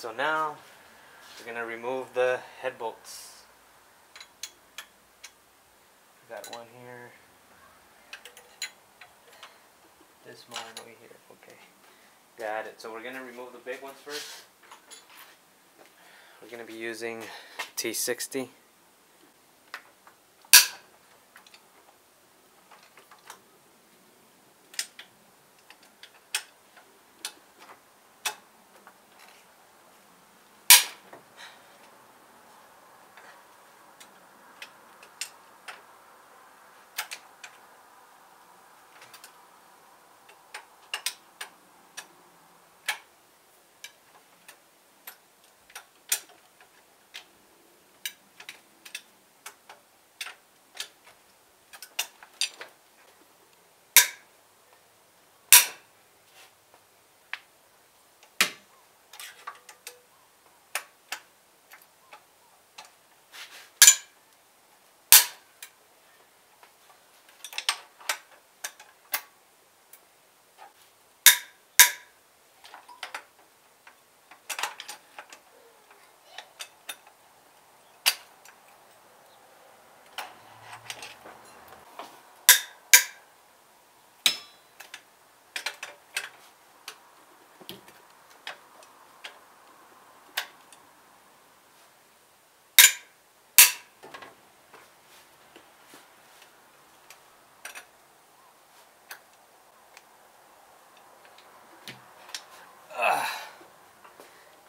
so now we're gonna remove the head bolts. Got one here. This one over here. Okay. Got it. So we're gonna remove the big ones first. We're gonna be using T60.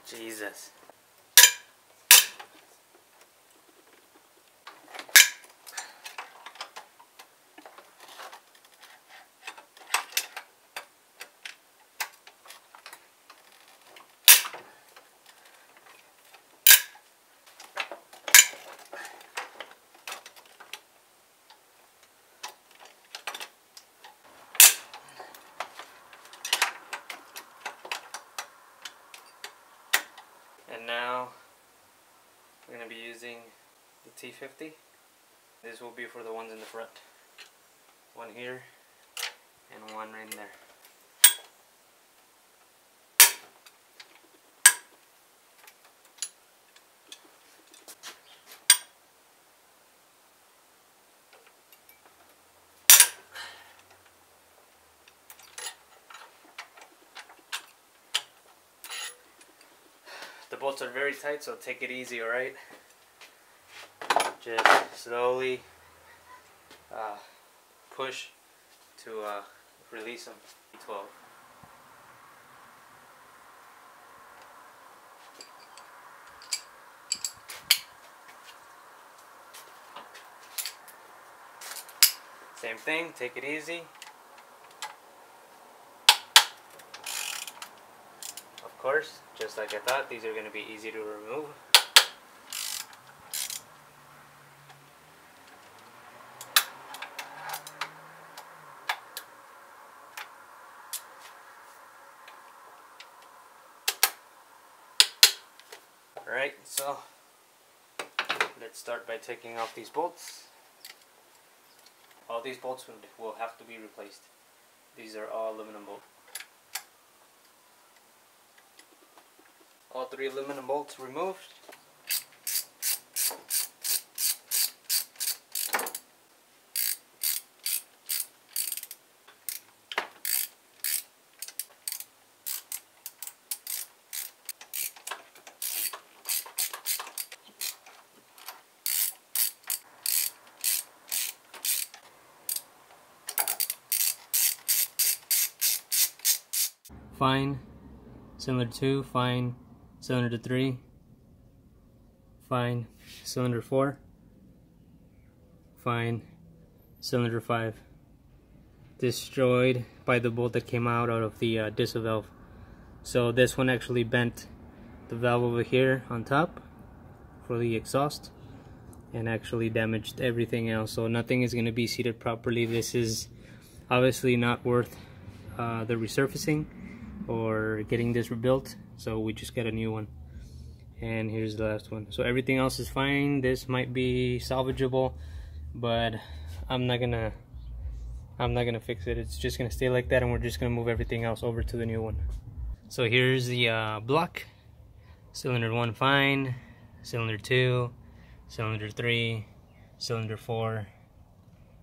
Jesus. And now we're going to be using the T50. This will be for the ones in the front. One here and one right in there. The bolts are very tight, so take it easy, alright? Just slowly push to release them. 12. Same thing, take it easy. Of course, just like I thought, these are going to be easy to remove. Alright, so let's start by taking off these bolts. All these bolts will have to be replaced. These are all aluminum bolts. All 3 aluminum bolts removed. Fine, cylinder 2, fine, cylinder 3, fine, cylinder 4, fine, cylinder 5. Destroyed by the bolt that came out of the Disa valve. So this one actually bent the valve over here on top for the exhaust and actually damaged everything else. So nothing is going to be seated properly. This is obviously not worth the resurfacing or getting this rebuilt, so we just got a new one. And here's the last one. So everything else is fine. This might be salvageable, but I'm not gonna fix it. It's just gonna stay like that, and we're just gonna move everything else over to the new one. So here's the block Cylinder 1 fine, cylinder 2, cylinder 3, cylinder 4,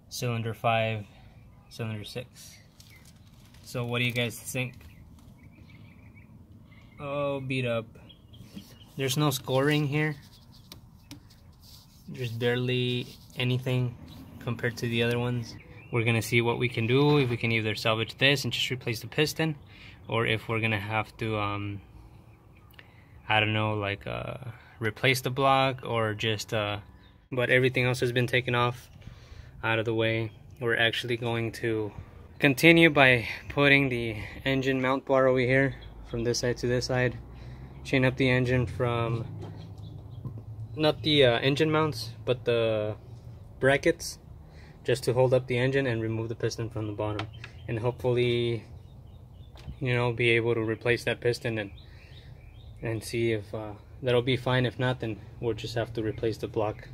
cylinder 5, cylinder 6. So what do you guys think? Oh, beat up. There's no scoring here. There's barely anything compared to the other ones. We're gonna see what we can do, if we can either salvage this and just replace the piston, or if we're gonna have to I don't know, like replace the block, or just but everything else has been taken off out of the way. We're actually going to continue by putting the engine mount bar over here from this side to this side, chain up the engine from not the engine mounts but the brackets, just to hold up the engine and remove the piston from the bottom, and hopefully, you know, be able to replace that piston and see if that'll be fine. If not, then we'll just have to replace the block.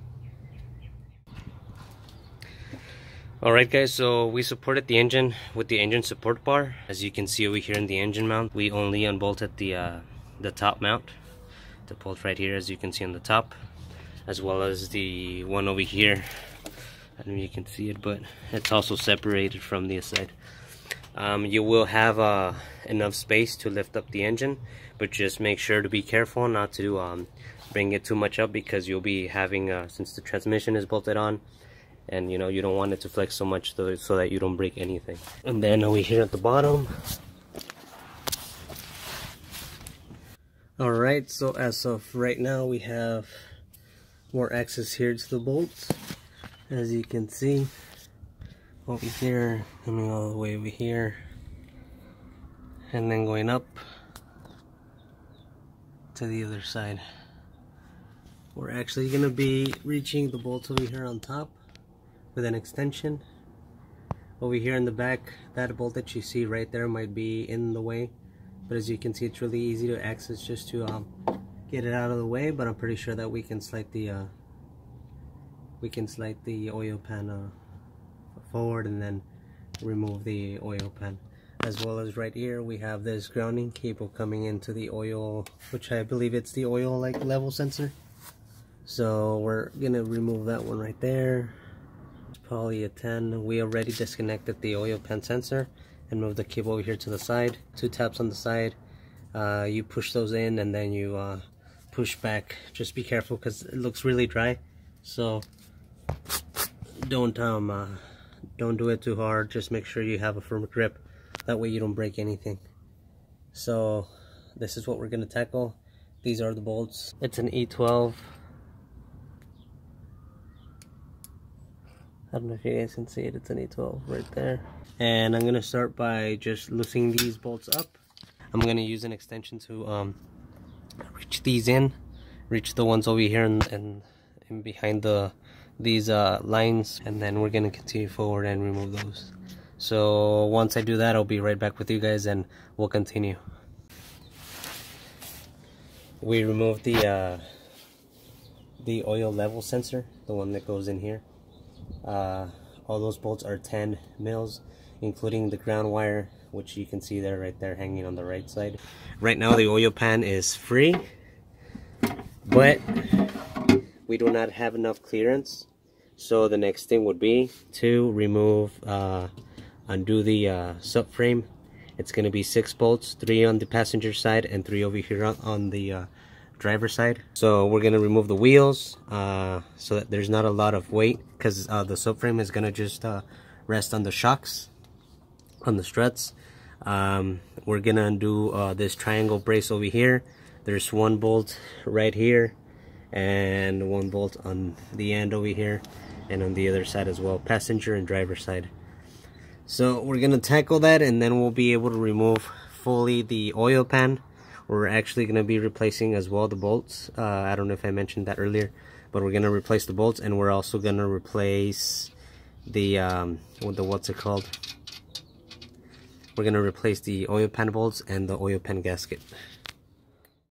Alright guys, so we supported the engine with the engine support bar. As you can see over here in the engine mount, we only unbolted the top mount, the bolt right here, as you can see on the top, as well as the one over here. I don't know if you can see it, but it's also separated from the side. You will have enough space to lift up the engine, but just make sure to be careful not to bring it too much up, because you'll be having, since the transmission is bolted on, and you know, you don't want it to flex so much so that you don't break anything. And then over here at the bottom. Alright, so as of right now we have more access here to the bolts. As you can see, over here, coming all the way over here, and then going up to the other side. We're actually going to be reaching the bolts over here on top with an extension. Over here in the back, that bolt that you see right there might be in the way, but as you can see, it's really easy to access just to get it out of the way. But I'm pretty sure that we can slide the oil pan forward and then remove the oil pan. As well as right here we have this grounding cable coming into the oil, which I believe it's the oil like level sensor. So we're gonna remove that one right there. It's probably a 10. We already disconnected the oil pan sensor and moved the cable over here to the side. 2 taps on the side. You push those in and then you push back. Just be careful because it looks really dry. So don't do it too hard. Just make sure you have a firm grip. That way you don't break anything. So this is what we're gonna tackle. These are the bolts. It's an E12. I don't know if you guys can see it. It's an E12 right there. And I'm gonna start by just loosening these bolts up. I'm gonna use an extension to reach these in, reach the ones over here and behind these lines, and then we're gonna continue forward and remove those. So once I do that, I'll be right back with you guys and we'll continue. We removed the oil level sensor, the one that goes in here. All those bolts are 10 mils, including the ground wire, which you can see there, right there, hanging on the right side. Right now the oil pan is free, but we do not have enough clearance. So the next thing would be to remove, undo the subframe. It's going to be 6 bolts, 3 on the passenger side and 3 over here on the driver side. So we're going to remove the wheels so that there's not a lot of weight, because the subframe is going to just rest on the shocks, on the struts. We're going to undo this triangle brace over here. There's 1 bolt right here and 1 bolt on the end over here and on the other side as well, passenger and driver side. So we're gonna tackle that, and then we'll be able to remove fully the oil pan. We're actually gonna be replacing as well the bolts. I don't know if I mentioned that earlier, but we're gonna replace the bolts, and we're also gonna replace the what's it called? We're gonna replace the oil pan bolts and the oil pan gasket.